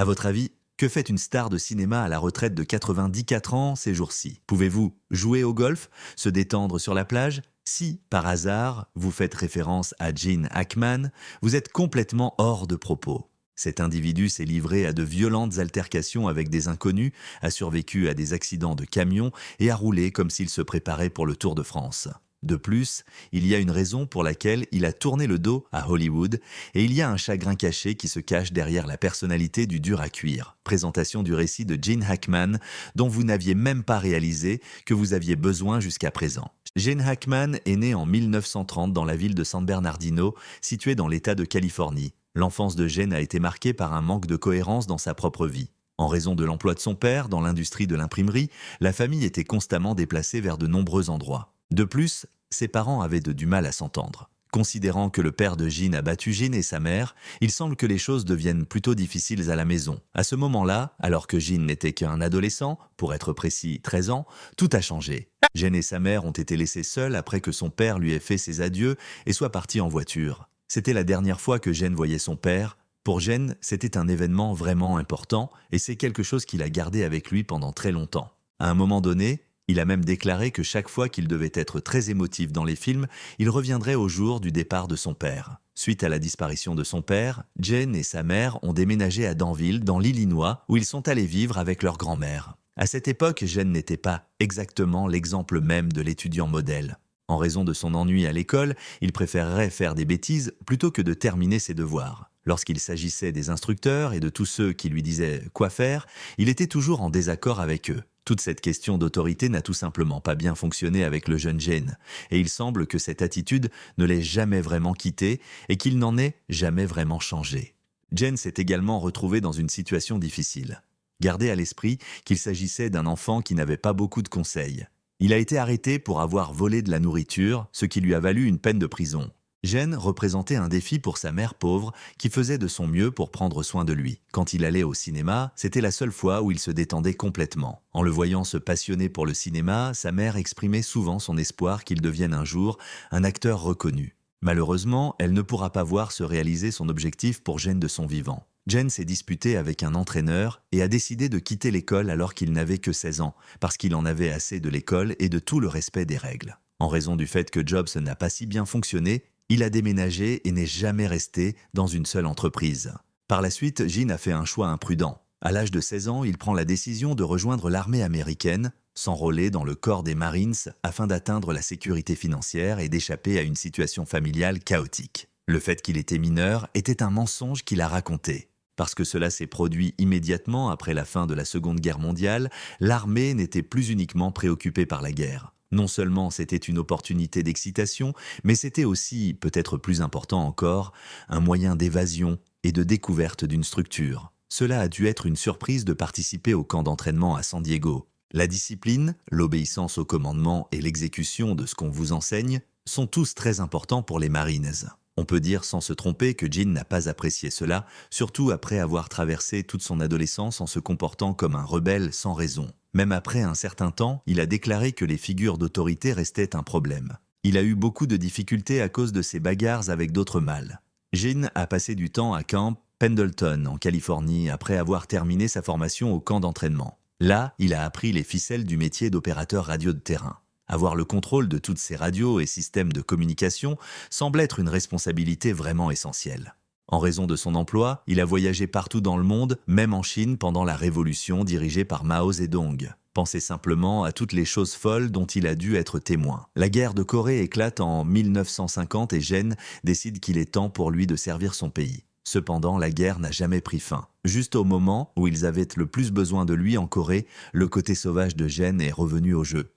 À votre avis, que fait une star de cinéma à la retraite de 94 ans ces jours-ci? Pouvez-vous jouer au golf, se détendre sur la plage? Si, par hasard, vous faites référence à Gene Hackman, vous êtes complètement hors de propos. Cet individu s'est livré à de violentes altercations avec des inconnus, a survécu à des accidents de camion et a roulé comme s'il se préparait pour le Tour de France. De plus, il y a une raison pour laquelle il a tourné le dos à Hollywood et il y a un chagrin caché qui se cache derrière la personnalité du dur à cuire. Présentation du récit de Gene Hackman dont vous n'aviez même pas réalisé que vous aviez besoin jusqu'à présent. Gene Hackman est né en 1930 dans la ville de San Bernardino, située dans l'État de Californie. L'enfance de Gene a été marquée par un manque de cohérence dans sa propre vie. En raison de l'emploi de son père dans l'industrie de l'imprimerie, la famille était constamment déplacée vers de nombreux endroits. De plus, ses parents avaient du mal à s'entendre. Considérant que le père de Gene a battu Gene et sa mère, il semble que les choses deviennent plutôt difficiles à la maison. À ce moment-là, alors que Gene n'était qu'un adolescent, pour être précis 13 ans, tout a changé. Gene et sa mère ont été laissés seuls après que son père lui ait fait ses adieux et soit parti en voiture. C'était la dernière fois que Gene voyait son père. Pour Gene, c'était un événement vraiment important et c'est quelque chose qu'il a gardé avec lui pendant très longtemps. À un moment donné, il a même déclaré que chaque fois qu'il devait être très émotif dans les films, il reviendrait au jour du départ de son père. Suite à la disparition de son père, Gene et sa mère ont déménagé à Danville, dans l'Illinois, où ils sont allés vivre avec leur grand-mère. À cette époque, Gene n'était pas exactement l'exemple même de l'étudiant modèle. En raison de son ennui à l'école, il préférerait faire des bêtises plutôt que de terminer ses devoirs. Lorsqu'il s'agissait des instructeurs et de tous ceux qui lui disaient quoi faire, il était toujours en désaccord avec eux. Toute cette question d'autorité n'a tout simplement pas bien fonctionné avec le jeune Gene, et il semble que cette attitude ne l'ait jamais vraiment quitté et qu'il n'en ait jamais vraiment changé. Gene s'est également retrouvé dans une situation difficile. Gardez à l'esprit qu'il s'agissait d'un enfant qui n'avait pas beaucoup de conseils. Il a été arrêté pour avoir volé de la nourriture, ce qui lui a valu une peine de prison. Gene représentait un défi pour sa mère pauvre qui faisait de son mieux pour prendre soin de lui. Quand il allait au cinéma, c'était la seule fois où il se détendait complètement. En le voyant se passionner pour le cinéma, sa mère exprimait souvent son espoir qu'il devienne un jour un acteur reconnu. Malheureusement, elle ne pourra pas voir se réaliser son objectif pour Gene de son vivant. Gene s'est disputé avec un entraîneur et a décidé de quitter l'école alors qu'il n'avait que 16 ans, parce qu'il en avait assez de l'école et de tout le respect des règles. En raison du fait que Jobs n'a pas si bien fonctionné, il a déménagé et n'est jamais resté dans une seule entreprise. Par la suite, Gene a fait un choix imprudent. À l'âge de 16 ans, il prend la décision de rejoindre l'armée américaine, s'enrôler dans le corps des Marines afin d'atteindre la sécurité financière et d'échapper à une situation familiale chaotique. Le fait qu'il était mineur était un mensonge qu'il a raconté. Parce que cela s'est produit immédiatement après la fin de la Seconde Guerre mondiale, l'armée n'était plus uniquement préoccupée par la guerre. Non seulement c'était une opportunité d'excitation, mais c'était aussi, peut-être plus important encore, un moyen d'évasion et de découverte d'une structure. Cela a dû être une surprise de participer au camp d'entraînement à San Diego. La discipline, l'obéissance au commandement et l'exécution de ce qu'on vous enseigne sont tous très importants pour les Marines. On peut dire sans se tromper que Gene n'a pas apprécié cela, surtout après avoir traversé toute son adolescence en se comportant comme un rebelle sans raison. Même après un certain temps, il a déclaré que les figures d'autorité restaient un problème. Il a eu beaucoup de difficultés à cause de ses bagarres avec d'autres mâles. Gene a passé du temps à Camp Pendleton, en Californie, après avoir terminé sa formation au camp d'entraînement. Là, il a appris les ficelles du métier d'opérateur radio de terrain. Avoir le contrôle de toutes ces radios et systèmes de communication semble être une responsabilité vraiment essentielle. En raison de son emploi, il a voyagé partout dans le monde, même en Chine pendant la révolution dirigée par Mao Zedong. Pensez simplement à toutes les choses folles dont il a dû être témoin. La guerre de Corée éclate en 1950 et Gene décide qu'il est temps pour lui de servir son pays. Cependant, la guerre n'a jamais pris fin. Juste au moment où ils avaient le plus besoin de lui en Corée, le côté sauvage de Gene est revenu au jeu.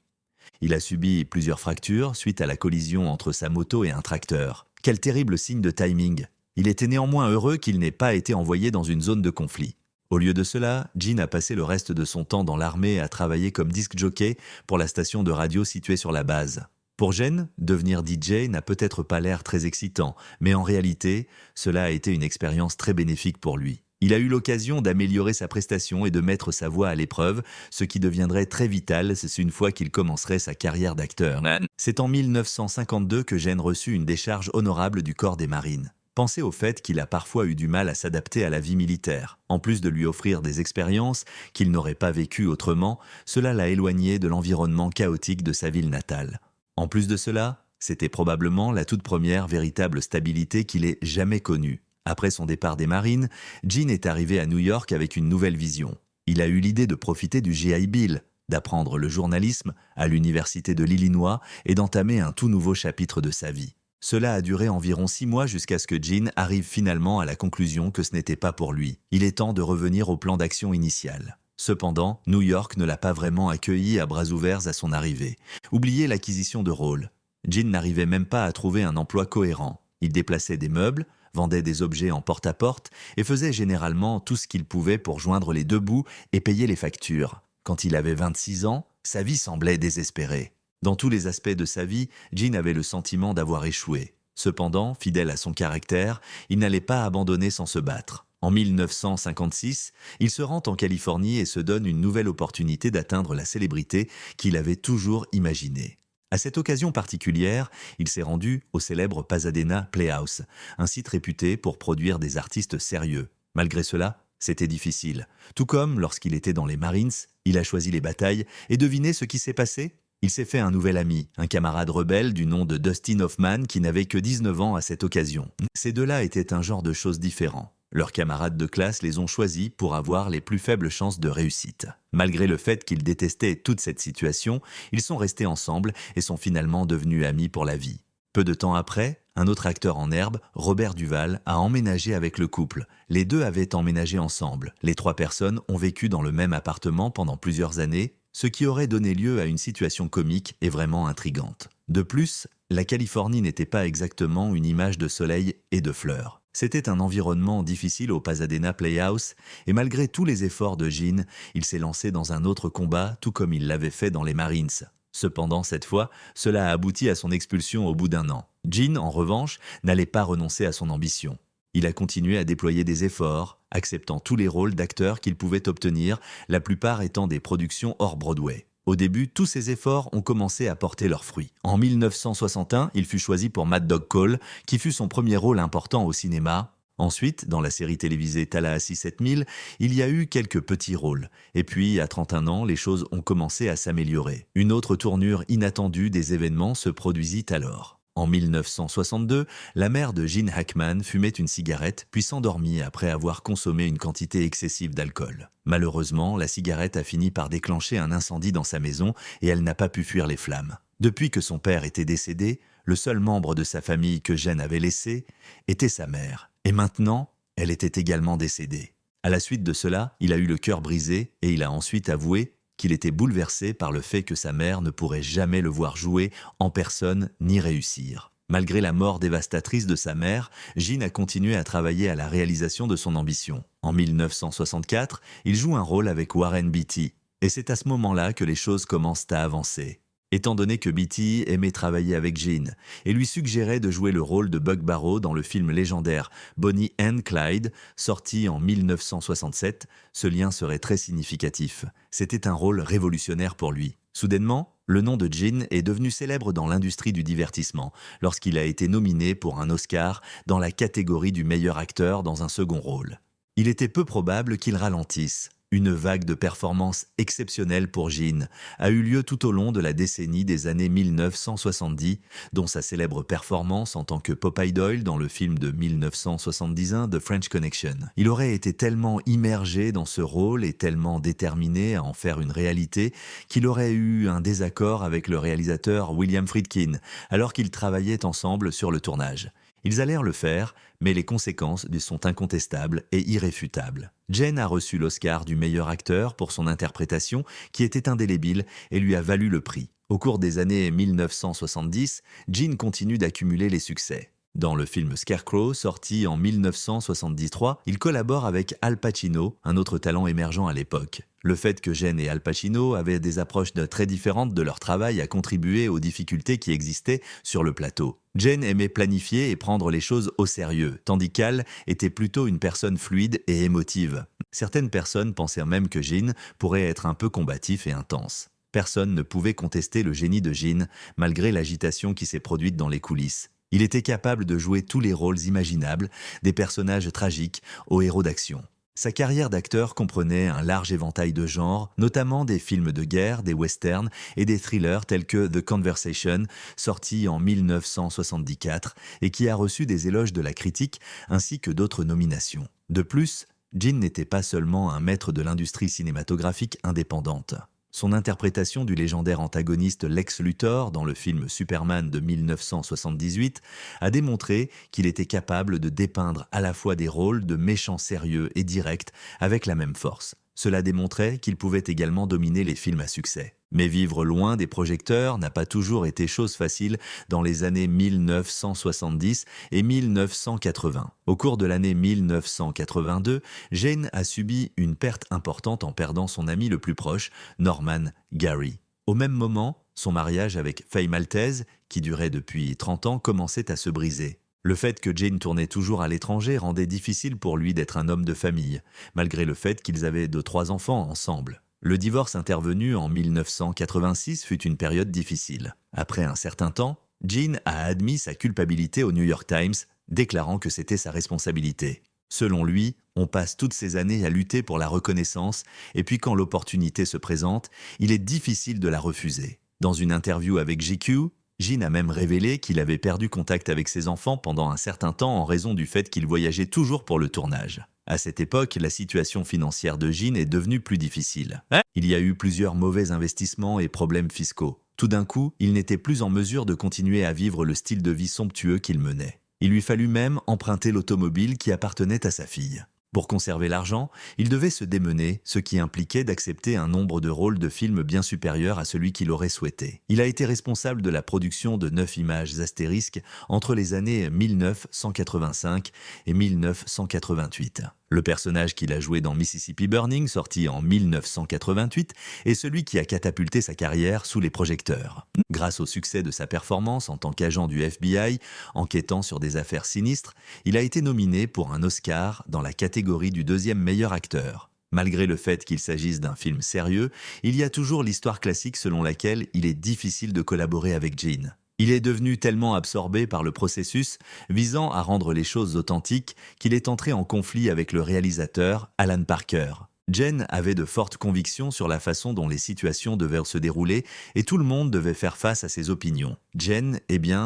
Il a subi plusieurs fractures suite à la collision entre sa moto et un tracteur. Quel terrible signe de timing! Il était néanmoins heureux qu'il n'ait pas été envoyé dans une zone de conflit. Au lieu de cela, Gene a passé le reste de son temps dans l'armée à travailler comme disc jockey pour la station de radio située sur la base. Pour Gene, devenir DJ n'a peut-être pas l'air très excitant, mais en réalité, cela a été une expérience très bénéfique pour lui. Il a eu l'occasion d'améliorer sa prestation et de mettre sa voix à l'épreuve, ce qui deviendrait très vital une fois qu'il commencerait sa carrière d'acteur. C'est en 1952 que Gene reçut une décharge honorable du corps des Marines. Pensez au fait qu'il a parfois eu du mal à s'adapter à la vie militaire. En plus de lui offrir des expériences qu'il n'aurait pas vécues autrement, cela l'a éloigné de l'environnement chaotique de sa ville natale. En plus de cela, c'était probablement la toute première véritable stabilité qu'il ait jamais connue. Après son départ des Marines, Gene est arrivé à New York avec une nouvelle vision. Il a eu l'idée de profiter du GI Bill, d'apprendre le journalisme à l'université de l'Illinois et d'entamer un tout nouveau chapitre de sa vie. Cela a duré environ 6 mois jusqu'à ce que Gene arrive finalement à la conclusion que ce n'était pas pour lui. Il est temps de revenir au plan d'action initial. Cependant, New York ne l'a pas vraiment accueilli à bras ouverts à son arrivée. Oubliez l'acquisition de rôles. Gene n'arrivait même pas à trouver un emploi cohérent. Il déplaçait des meubles, vendait des objets en porte-à-porte et faisait généralement tout ce qu'il pouvait pour joindre les deux bouts et payer les factures. Quand il avait 26 ans, sa vie semblait désespérée. Dans tous les aspects de sa vie, Gene avait le sentiment d'avoir échoué. Cependant, fidèle à son caractère, il n'allait pas abandonner sans se battre. En 1956, il se rend en Californie et se donne une nouvelle opportunité d'atteindre la célébrité qu'il avait toujours imaginée. À cette occasion particulière, il s'est rendu au célèbre Pasadena Playhouse, un site réputé pour produire des artistes sérieux. Malgré cela, c'était difficile. Tout comme lorsqu'il était dans les Marines, il a choisi les batailles et devinez ce qui s'est passé ? Il s'est fait un nouvel ami, un camarade rebelle du nom de Dustin Hoffman qui n'avait que 19 ans à cette occasion. Ces deux-là étaient un genre de choses différent. Leurs camarades de classe les ont choisis pour avoir les plus faibles chances de réussite. Malgré le fait qu'ils détestaient toute cette situation, ils sont restés ensemble et sont finalement devenus amis pour la vie. Peu de temps après, un autre acteur en herbe, Robert Duvall, a emménagé avec le couple. Les deux avaient emménagé ensemble. Les 3 personnes ont vécu dans le même appartement pendant plusieurs années, ce qui aurait donné lieu à une situation comique et vraiment intrigante. De plus, la Californie n'était pas exactement une image de soleil et de fleurs. C'était un environnement difficile au Pasadena Playhouse et malgré tous les efforts de Gene, il s'est lancé dans un autre combat tout comme il l'avait fait dans les Marines. Cependant, cette fois, cela a abouti à son expulsion au bout d'1 an. Gene, en revanche, n'allait pas renoncer à son ambition. Il a continué à déployer des efforts, acceptant tous les rôles d'acteurs qu'il pouvait obtenir, la plupart étant des productions hors Broadway. Au début, tous ces efforts ont commencé à porter leurs fruits. En 1961, il fut choisi pour Mad Dog Call, qui fut son premier rôle important au cinéma. Ensuite, dans la série télévisée Tallahassee 7000, il y a eu quelques petits rôles. Et puis, à 31 ans, les choses ont commencé à s'améliorer. Une autre tournure inattendue des événements se produisit alors. En 1962, la mère de Gene Hackman fumait une cigarette puis s'endormit après avoir consommé une quantité excessive d'alcool. Malheureusement, la cigarette a fini par déclencher un incendie dans sa maison et elle n'a pas pu fuir les flammes. Depuis que son père était décédé, le seul membre de sa famille que Gene avait laissé était sa mère. Et maintenant, elle était également décédée. À la suite de cela, il a eu le cœur brisé et il a ensuite avoué qu'il était bouleversé par le fait que sa mère ne pourrait jamais le voir jouer en personne ni réussir. Malgré la mort dévastatrice de sa mère, Gene a continué à travailler à la réalisation de son ambition. En 1964, il joue un rôle avec Warren Beatty. Et c'est à ce moment-là que les choses commencent à avancer. Étant donné que Beatty aimait travailler avec Gene et lui suggérait de jouer le rôle de Buck Barrow dans le film légendaire Bonnie and Clyde, sorti en 1967, ce lien serait très significatif. C'était un rôle révolutionnaire pour lui. Soudainement, le nom de Gene est devenu célèbre dans l'industrie du divertissement lorsqu'il a été nominé pour un Oscar dans la catégorie du meilleur acteur dans un second rôle. Il était peu probable qu'il ralentisse. Une vague de performances exceptionnelles pour Gene a eu lieu tout au long de la décennie des années 1970, dont sa célèbre performance en tant que Popeye Doyle dans le film de 1971 The French Connection. Il aurait été tellement immergé dans ce rôle et tellement déterminé à en faire une réalité qu'il aurait eu un désaccord avec le réalisateur William Friedkin alors qu'ils travaillaient ensemble sur le tournage. Ils allèrent le faire, mais les conséquences sont incontestables et irréfutables. Gene a reçu l'Oscar du meilleur acteur pour son interprétation qui était indélébile et lui a valu le prix. Au cours des années 1970, Gene continue d'accumuler les succès. Dans le film Scarecrow, sorti en 1973, il collabore avec Al Pacino, un autre talent émergent à l'époque. Le fait que Gene et Al Pacino avaient des approches très différentes de leur travail a contribué aux difficultés qui existaient sur le plateau. Gene aimait planifier et prendre les choses au sérieux, tandis qu'Al était plutôt une personne fluide et émotive. Certaines personnes pensaient même que Gene pourrait être un peu combatif et intense. Personne ne pouvait contester le génie de Gene, malgré l'agitation qui s'est produite dans les coulisses. Il était capable de jouer tous les rôles imaginables, des personnages tragiques aux héros d'action. Sa carrière d'acteur comprenait un large éventail de genres, notamment des films de guerre, des westerns et des thrillers tels que The Conversation, sorti en 1974 et qui a reçu des éloges de la critique ainsi que d'autres nominations. De plus, Gene n'était pas seulement un maître de l'industrie cinématographique indépendante. Son interprétation du légendaire antagoniste Lex Luthor dans le film Superman de 1978 a démontré qu'il était capable de dépeindre à la fois des rôles de méchants sérieux et directs avec la même force. Cela démontrait qu'il pouvait également dominer les films à succès. Mais vivre loin des projecteurs n'a pas toujours été chose facile dans les années 1970 et 1980. Au cours de l'année 1982, Jane a subi une perte importante en perdant son ami le plus proche, Norman Gary. Au même moment, son mariage avec Faye Maltese, qui durait depuis 30 ans, commençait à se briser. Le fait que Jane tournait toujours à l'étranger rendait difficile pour lui d'être un homme de famille, malgré le fait qu'ils avaient 3 enfants ensemble. Le divorce intervenu en 1986 fut une période difficile. Après un certain temps, Gene a admis sa culpabilité au New York Times, déclarant que c'était sa responsabilité. Selon lui, on passe toutes ces années à lutter pour la reconnaissance, et puis quand l'opportunité se présente, il est difficile de la refuser. Dans une interview avec GQ, Gene a même révélé qu'il avait perdu contact avec ses enfants pendant un certain temps en raison du fait qu'il voyageait toujours pour le tournage. À cette époque, la situation financière de Gene est devenue plus difficile. Il y a eu plusieurs mauvais investissements et problèmes fiscaux. Tout d'un coup, il n'était plus en mesure de continuer à vivre le style de vie somptueux qu'il menait. Il lui fallut même emprunter l'automobile qui appartenait à sa fille. Pour conserver l'argent, il devait se démener, ce qui impliquait d'accepter un nombre de rôles de films bien supérieur à celui qu'il aurait souhaité. Il a été responsable de la production de 9 images astérisques entre les années 1985 et 1988. Le personnage qu'il a joué dans Mississippi Burning, sorti en 1988, est celui qui a catapulté sa carrière sous les projecteurs. Grâce au succès de sa performance en tant qu'agent du FBI, enquêtant sur des affaires sinistres, il a été nominé pour un Oscar dans la catégorie du 2e meilleur acteur. Malgré le fait qu'il s'agisse d'un film sérieux, il y a toujours l'histoire classique selon laquelle il est difficile de collaborer avec Gene. Il est devenu tellement absorbé par le processus visant à rendre les choses authentiques qu'il est entré en conflit avec le réalisateur Alan Parker. Gene avait de fortes convictions sur la façon dont les situations devaient se dérouler et tout le monde devait faire face à ses opinions. Gene,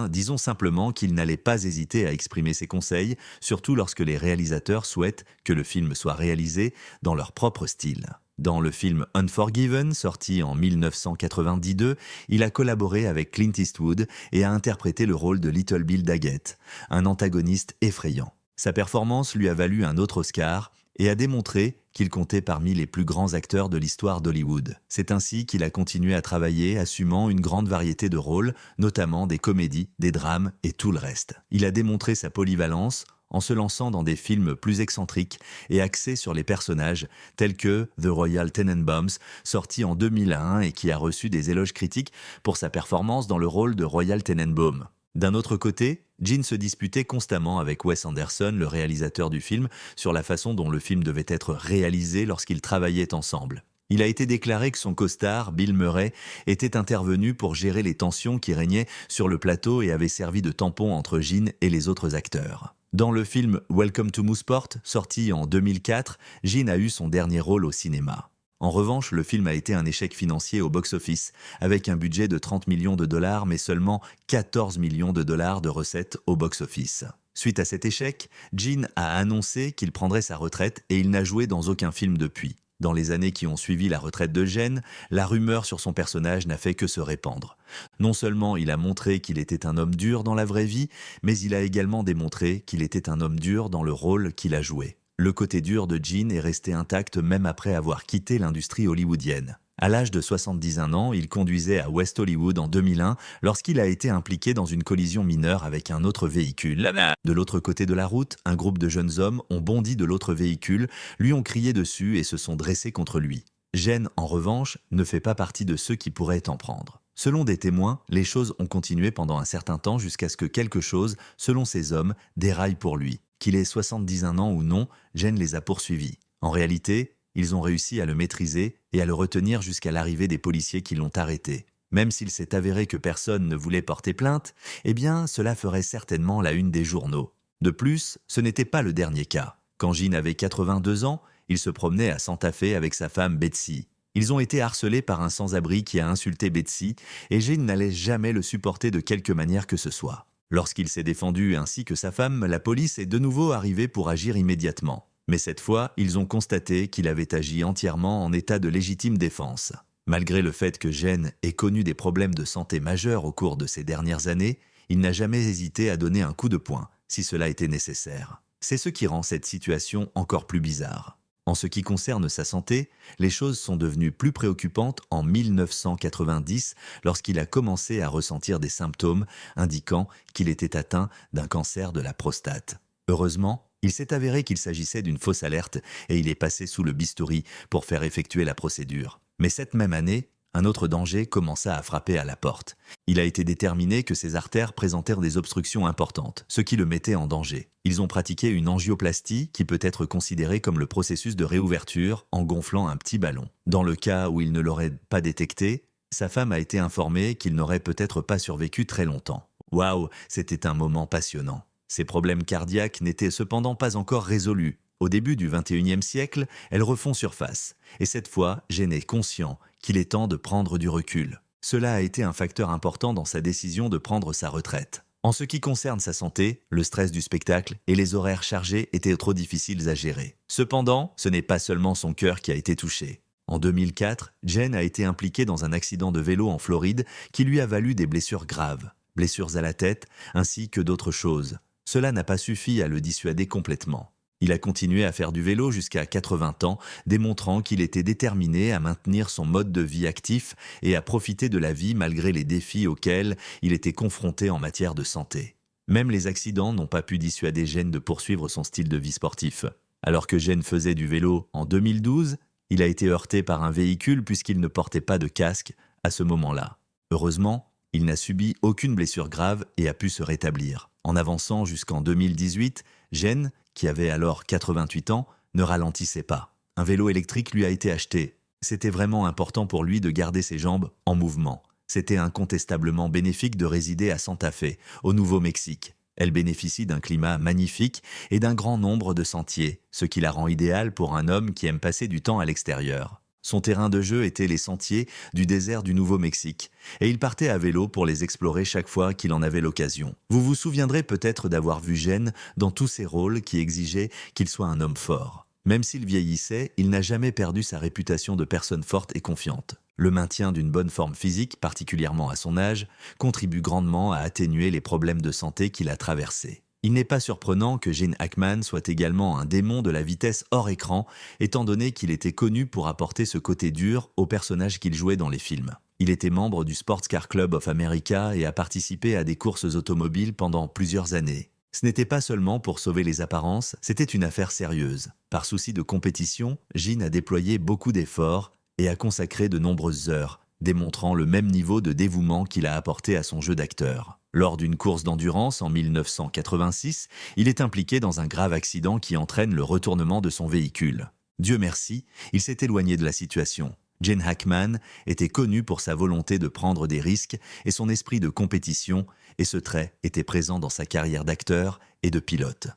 disons simplement qu'il n'allait pas hésiter à exprimer ses conseils, surtout lorsque les réalisateurs souhaitent que le film soit réalisé dans leur propre style. Dans le film Unforgiven, sorti en 1992, il a collaboré avec Clint Eastwood et a interprété le rôle de Little Bill Daggett, un antagoniste effrayant. Sa performance lui a valu un autre Oscar et a démontré qu'il comptait parmi les plus grands acteurs de l'histoire d'Hollywood. C'est ainsi qu'il a continué à travailler, assumant une grande variété de rôles, notamment des comédies, des drames et tout le reste. Il a démontré sa polyvalence en se lançant dans des films plus excentriques et axés sur les personnages, tels que The Royal Tenenbaums, sorti en 2001 et qui a reçu des éloges critiques pour sa performance dans le rôle de Royal Tenenbaum. D'un autre côté, Gene se disputait constamment avec Wes Anderson, le réalisateur du film, sur la façon dont le film devait être réalisé lorsqu'ils travaillaient ensemble. Il a été déclaré que son costard, Bill Murray, était intervenu pour gérer les tensions qui régnaient sur le plateau et avait servi de tampon entre Gene et les autres acteurs. Dans le film Welcome to Mooseport, sorti en 2004, Gene a eu son dernier rôle au cinéma. En revanche, le film a été un échec financier au box-office, avec un budget de 30 millions de dollars mais seulement 14 millions de dollars de recettes au box-office. Suite à cet échec, Gene a annoncé qu'il prendrait sa retraite et il n'a joué dans aucun film depuis. Dans les années qui ont suivi la retraite de Gene, la rumeur sur son personnage n'a fait que se répandre. Non seulement il a montré qu'il était un homme dur dans la vraie vie, mais il a également démontré qu'il était un homme dur dans le rôle qu'il a joué. Le côté dur de Gene est resté intact même après avoir quitté l'industrie hollywoodienne. À l'âge de 71 ans, il conduisait à West Hollywood en 2001 lorsqu'il a été impliqué dans une collision mineure avec un autre véhicule. De l'autre côté de la route, un groupe de jeunes hommes ont bondi de l'autre véhicule, lui ont crié dessus et se sont dressés contre lui. Gene, en revanche, ne fait pas partie de ceux qui pourraient en prendre. Selon des témoins, les choses ont continué pendant un certain temps jusqu'à ce que quelque chose, selon ces hommes, déraille pour lui. Qu'il ait 71 ans ou non, Gene les a poursuivis. En réalité, ils ont réussi à le maîtriser et à le retenir jusqu'à l'arrivée des policiers qui l'ont arrêté. Même s'il s'est avéré que personne ne voulait porter plainte, eh bien, cela ferait certainement la une des journaux. De plus, ce n'était pas le dernier cas. Quand Gene avait 82 ans, il se promenait à Santa Fe avec sa femme Betsy. Ils ont été harcelés par un sans-abri qui a insulté Betsy et Gene n'allait jamais le supporter de quelque manière que ce soit. Lorsqu'il s'est défendu ainsi que sa femme, la police est de nouveau arrivée pour agir immédiatement. Mais cette fois, ils ont constaté qu'il avait agi entièrement en état de légitime défense. Malgré le fait que Gene ait connu des problèmes de santé majeurs au cours de ces dernières années, il n'a jamais hésité à donner un coup de poing, si cela était nécessaire. C'est ce qui rend cette situation encore plus bizarre. En ce qui concerne sa santé, les choses sont devenues plus préoccupantes en 1990 lorsqu'il a commencé à ressentir des symptômes indiquant qu'il était atteint d'un cancer de la prostate. Heureusement, il s'est avéré qu'il s'agissait d'une fausse alerte et il est passé sous le bistouri pour faire effectuer la procédure. Mais cette même année, un autre danger commença à frapper à la porte. Il a été déterminé que ses artères présentèrent des obstructions importantes, ce qui le mettait en danger. Ils ont pratiqué une angioplastie qui peut être considérée comme le processus de réouverture en gonflant un petit ballon. Dans le cas où il ne l'aurait pas détecté, sa femme a été informée qu'il n'aurait peut-être pas survécu très longtemps. Waouh, c'était un moment passionnant. Ses problèmes cardiaques n'étaient cependant pas encore résolus. Au début du XXIe siècle, elles refont surface. Et cette fois, Gene est conscient qu'il est temps de prendre du recul. Cela a été un facteur important dans sa décision de prendre sa retraite. En ce qui concerne sa santé, le stress du spectacle et les horaires chargés étaient trop difficiles à gérer. Cependant, ce n'est pas seulement son cœur qui a été touché. En 2004, Gene a été impliqué dans un accident de vélo en Floride qui lui a valu des blessures graves, blessures à la tête, ainsi que d'autres choses. Cela n'a pas suffi à le dissuader complètement. Il a continué à faire du vélo jusqu'à 80 ans, démontrant qu'il était déterminé à maintenir son mode de vie actif et à profiter de la vie malgré les défis auxquels il était confronté en matière de santé. Même les accidents n'ont pas pu dissuader Gene de poursuivre son style de vie sportif. Alors que Gene faisait du vélo en 2012, il a été heurté par un véhicule puisqu'il ne portait pas de casque à ce moment-là. Heureusement, il n'a subi aucune blessure grave et a pu se rétablir. En avançant jusqu'en 2018, Gene, qui avait alors 88 ans, ne ralentissait pas. Un vélo électrique lui a été acheté. C'était vraiment important pour lui de garder ses jambes en mouvement. C'était incontestablement bénéfique de résider à Santa Fe, au Nouveau-Mexique. Elle bénéficie d'un climat magnifique et d'un grand nombre de sentiers, ce qui la rend idéale pour un homme qui aime passer du temps à l'extérieur. Son terrain de jeu était les sentiers du désert du Nouveau-Mexique, et il partait à vélo pour les explorer chaque fois qu'il en avait l'occasion. Vous vous souviendrez peut-être d'avoir vu Gene dans tous ses rôles qui exigeaient qu'il soit un homme fort. Même s'il vieillissait, il n'a jamais perdu sa réputation de personne forte et confiante. Le maintien d'une bonne forme physique, particulièrement à son âge, contribue grandement à atténuer les problèmes de santé qu'il a traversés. Il n'est pas surprenant que Gene Hackman soit également un démon de la vitesse hors écran, étant donné qu'il était connu pour apporter ce côté dur aux personnages qu'il jouait dans les films. Il était membre du Sports Car Club of America et a participé à des courses automobiles pendant plusieurs années. Ce n'était pas seulement pour sauver les apparences, c'était une affaire sérieuse. Par souci de compétition, Gene a déployé beaucoup d'efforts et a consacré de nombreuses heures, démontrant le même niveau de dévouement qu'il a apporté à son jeu d'acteur. Lors d'une course d'endurance en 1986, il est impliqué dans un grave accident qui entraîne le retournement de son véhicule. Dieu merci, il s'est éloigné de la situation. Gene Hackman était connu pour sa volonté de prendre des risques et son esprit de compétition, et ce trait était présent dans sa carrière d'acteur et de pilote.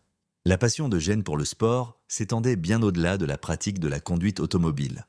La passion de Gene pour le sport s'étendait bien au-delà de la pratique de la conduite automobile.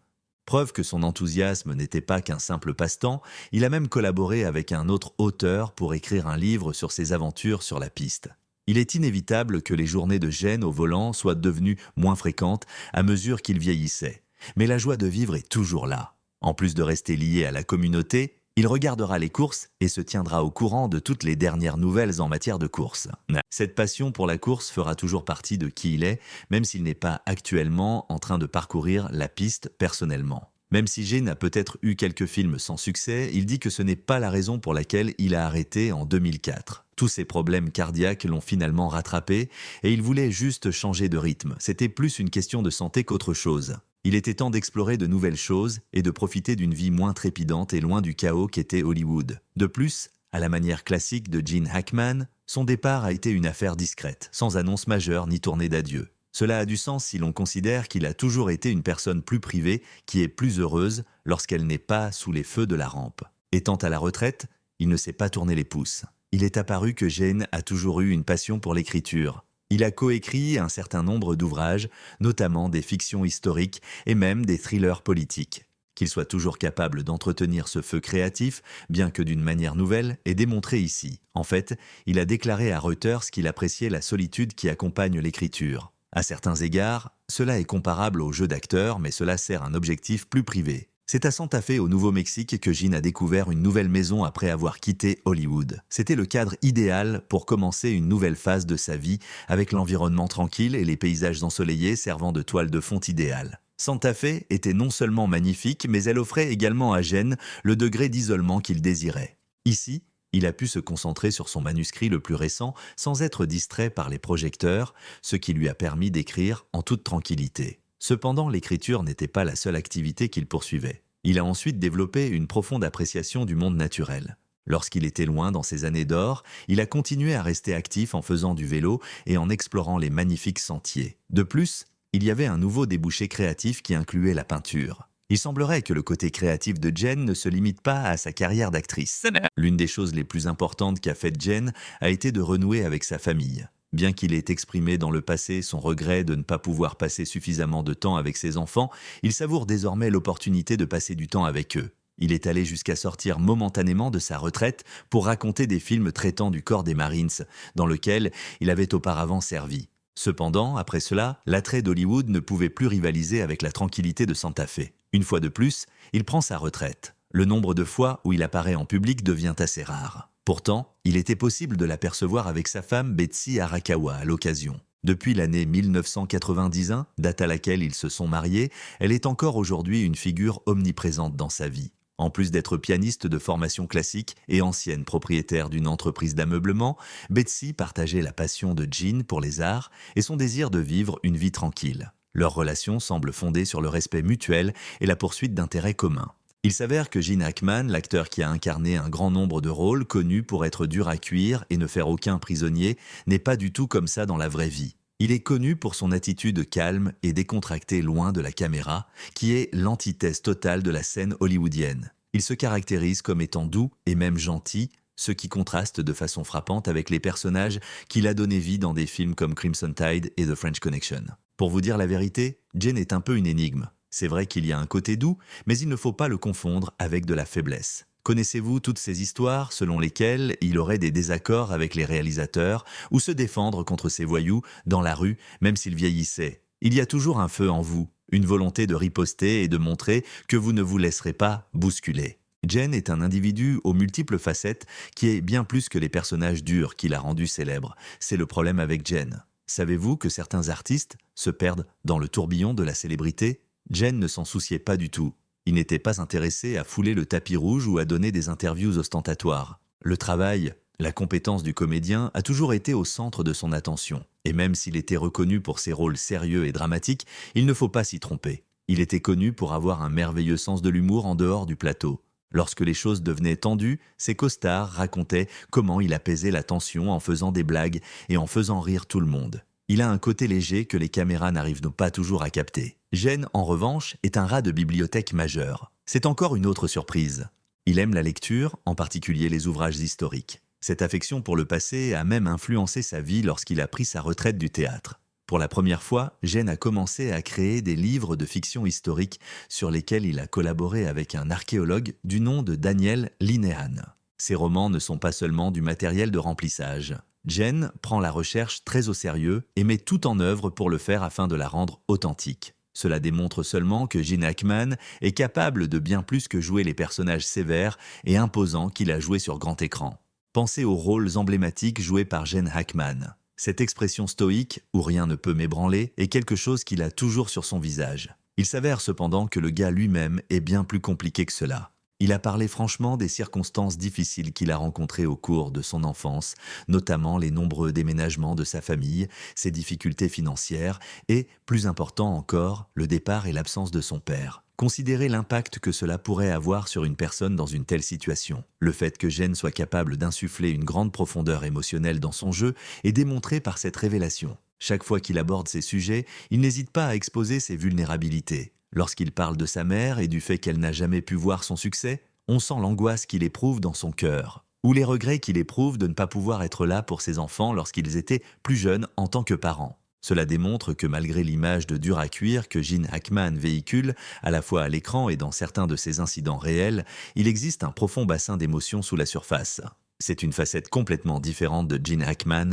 Preuve que son enthousiasme n'était pas qu'un simple passe-temps, il a même collaboré avec un autre auteur pour écrire un livre sur ses aventures sur la piste. Il est inévitable que les journées de Gene au volant soient devenues moins fréquentes à mesure qu'il vieillissait. Mais la joie de vivre est toujours là. En plus de rester lié à la communauté, il regardera les courses et se tiendra au courant de toutes les dernières nouvelles en matière de course. Cette passion pour la course fera toujours partie de qui il est, même s'il n'est pas actuellement en train de parcourir la piste personnellement. Même si Gene a peut-être eu quelques films sans succès, il dit que ce n'est pas la raison pour laquelle il a arrêté en 2004. Tous ses problèmes cardiaques l'ont finalement rattrapé et il voulait juste changer de rythme. C'était plus une question de santé qu'autre chose. Il était temps d'explorer de nouvelles choses et de profiter d'une vie moins trépidante et loin du chaos qu'était Hollywood. De plus, à la manière classique de Gene Hackman, son départ a été une affaire discrète, sans annonce majeure ni tournée d'adieu. Cela a du sens si l'on considère qu'il a toujours été une personne plus privée qui est plus heureuse lorsqu'elle n'est pas sous les feux de la rampe. Étant à la retraite, il ne s'est pas tourné les pouces. Il est apparu que Jane a toujours eu une passion pour l'écriture. Il a coécrit un certain nombre d'ouvrages, notamment des fictions historiques et même des thrillers politiques. Qu'il soit toujours capable d'entretenir ce feu créatif, bien que d'une manière nouvelle, est démontré ici. En fait, il a déclaré à Reuters qu'il appréciait la solitude qui accompagne l'écriture. À certains égards, cela est comparable au jeu d'acteur, mais cela sert un objectif plus privé. C'est à Santa Fe, au Nouveau-Mexique, que Gene a découvert une nouvelle maison après avoir quitté Hollywood. C'était le cadre idéal pour commencer une nouvelle phase de sa vie, avec l'environnement tranquille et les paysages ensoleillés servant de toile de fond idéale. Santa Fe était non seulement magnifique, mais elle offrait également à Gene le degré d'isolement qu'il désirait. Ici, il a pu se concentrer sur son manuscrit le plus récent sans être distrait par les projecteurs, ce qui lui a permis d'écrire en toute tranquillité. Cependant, l'écriture n'était pas la seule activité qu'il poursuivait. Il a ensuite développé une profonde appréciation du monde naturel. Lorsqu'il était loin dans ses années d'or, il a continué à rester actif en faisant du vélo et en explorant les magnifiques sentiers. De plus, il y avait un nouveau débouché créatif qui incluait la peinture. Il semblerait que le côté créatif de Jen ne se limite pas à sa carrière d'actrice. L'une des choses les plus importantes qu'a faite Jen a été de renouer avec sa famille. Bien qu'il ait exprimé dans le passé son regret de ne pas pouvoir passer suffisamment de temps avec ses enfants, il savoure désormais l'opportunité de passer du temps avec eux. Il est allé jusqu'à sortir momentanément de sa retraite pour raconter des films traitant du corps des Marines, dans lequel il avait auparavant servi. Cependant, après cela, l'attrait d'Hollywood ne pouvait plus rivaliser avec la tranquillité de Santa Fe. Une fois de plus, il prend sa retraite. Le nombre de fois où il apparaît en public devient assez rare. Pourtant, il était possible de l'apercevoir avec sa femme Betsy Arakawa à l'occasion. Depuis l'année 1991, date à laquelle ils se sont mariés, elle est encore aujourd'hui une figure omniprésente dans sa vie. En plus d'être pianiste de formation classique et ancienne propriétaire d'une entreprise d'ameublement, Betsy partageait la passion de Gene pour les arts et son désir de vivre une vie tranquille. Leur relation semble fondée sur le respect mutuel et la poursuite d'intérêts communs. Il s'avère que Gene Hackman, l'acteur qui a incarné un grand nombre de rôles, connu pour être dur à cuire et ne faire aucun prisonnier, n'est pas du tout comme ça dans la vraie vie. Il est connu pour son attitude calme et décontractée loin de la caméra, qui est l'antithèse totale de la scène hollywoodienne. Il se caractérise comme étant doux et même gentil, ce qui contraste de façon frappante avec les personnages qu'il a donné vie dans des films comme Crimson Tide et The French Connection. Pour vous dire la vérité, Gene est un peu une énigme. C'est vrai qu'il y a un côté doux, mais il ne faut pas le confondre avec de la faiblesse. Connaissez-vous toutes ces histoires selon lesquelles il aurait des désaccords avec les réalisateurs ou se défendre contre ces voyous dans la rue, même s'il vieillissait? Il y a toujours un feu en vous, une volonté de riposter et de montrer que vous ne vous laisserez pas bousculer. Gene est un individu aux multiples facettes qui est bien plus que les personnages durs qu'il a rendus célèbres. C'est le problème avec Gene. Savez-vous que certains artistes se perdent dans le tourbillon de la célébrité? Gene ne s'en souciait pas du tout. Il n'était pas intéressé à fouler le tapis rouge ou à donner des interviews ostentatoires. Le travail, la compétence du comédien a toujours été au centre de son attention. Et même s'il était reconnu pour ses rôles sérieux et dramatiques, il ne faut pas s'y tromper. Il était connu pour avoir un merveilleux sens de l'humour en dehors du plateau. Lorsque les choses devenaient tendues, ses costards racontaient comment il apaisait la tension en faisant des blagues et en faisant rire tout le monde. Il a un côté léger que les caméras n'arrivent pas toujours à capter. Gene, en revanche, est un rat de bibliothèque majeur. C'est encore une autre surprise. Il aime la lecture, en particulier les ouvrages historiques. Cette affection pour le passé a même influencé sa vie lorsqu'il a pris sa retraite du théâtre. Pour la première fois, Gene a commencé à créer des livres de fiction historique sur lesquels il a collaboré avec un archéologue du nom de Daniel Linehan. Ces romans ne sont pas seulement du matériel de remplissage. Gene prend la recherche très au sérieux et met tout en œuvre pour le faire afin de la rendre authentique. Cela démontre seulement que Gene Hackman est capable de bien plus que jouer les personnages sévères et imposants qu'il a joués sur grand écran. Pensez aux rôles emblématiques joués par Gene Hackman. Cette expression stoïque, où rien ne peut m'ébranler, est quelque chose qu'il a toujours sur son visage. Il s'avère cependant que le gars lui-même est bien plus compliqué que cela. Il a parlé franchement des circonstances difficiles qu'il a rencontrées au cours de son enfance, notamment les nombreux déménagements de sa famille, ses difficultés financières et, plus important encore, le départ et l'absence de son père. Considérez l'impact que cela pourrait avoir sur une personne dans une telle situation. Le fait que Gene soit capable d'insuffler une grande profondeur émotionnelle dans son jeu est démontré par cette révélation. Chaque fois qu'il aborde ces sujets, il n'hésite pas à exposer ses vulnérabilités. Lorsqu'il parle de sa mère et du fait qu'elle n'a jamais pu voir son succès, On sent l'angoisse qu'il éprouve dans son cœur, ou les regrets qu'il éprouve de ne pas pouvoir être là pour ses enfants lorsqu'ils étaient plus jeunes en tant que parents. Cela démontre que malgré l'image de dur à cuire que Gene Hackman véhicule, à la fois à l'écran et dans certains de ses incidents réels, il existe un profond bassin d'émotions sous la surface. C'est une facette complètement différente de Gene Hackman,